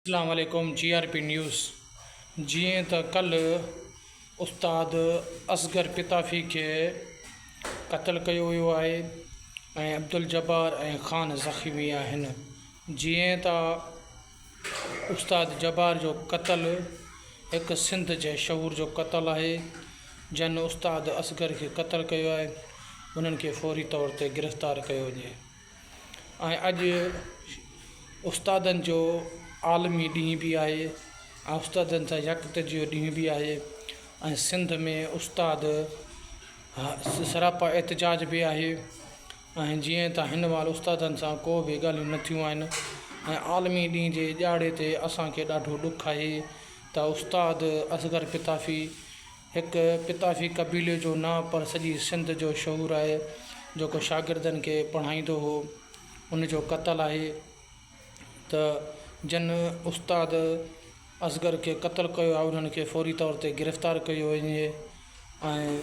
अस्सलाम वालेकुम GRP news. जीअं त कल्ह उस्ताद असगर पिताफ़ी खे क़त्लु कयो वियो आहे ऐं अब्दुल जब्बार ऐं ख़ान ज़ख़्मी आहिनि। जीअं त उस्ताद जब्बार जो क़त्लु हिकु सिंध जे शहूर जो क़त्लु आहे। जन उस्ताद असगर खे क़त्लु कयो आहे उन्हनि खे फ़ौरी तौर ते गिरफ़्तार कयो वञे। ऐं अॼु उस्तादनि जो आलमी ॾींहुं बि आहे ऐं उस्तादनि सां यकत जो ॾींहुं बि आहे ऐं सिंध में उस्ताद सरापा एहतजाज बि आहे। ऐं जीअं त हिन महिल उस्तादनि सां को बि ॻाल्हियूं न थियूं आहिनि ऐं आलमी ॾींहं जे ॾियारे ते असांखे ॾाढो ॾुखु आहे त उस्ताद असगर पिताफ़ी हिकु पिताफ़ी क़बीले जो न पर सॼी सिंध जो शहूर आहे जेको शागिर्दनि खे पढ़ाईंदो हो, उनजो क़त्लु आहे। त जन उस्ताद असगर खे क़त्लु कयो आहे उन्हनि खे फ़ौरी तौर ते गिरफ़्तार कयो वञे ऐं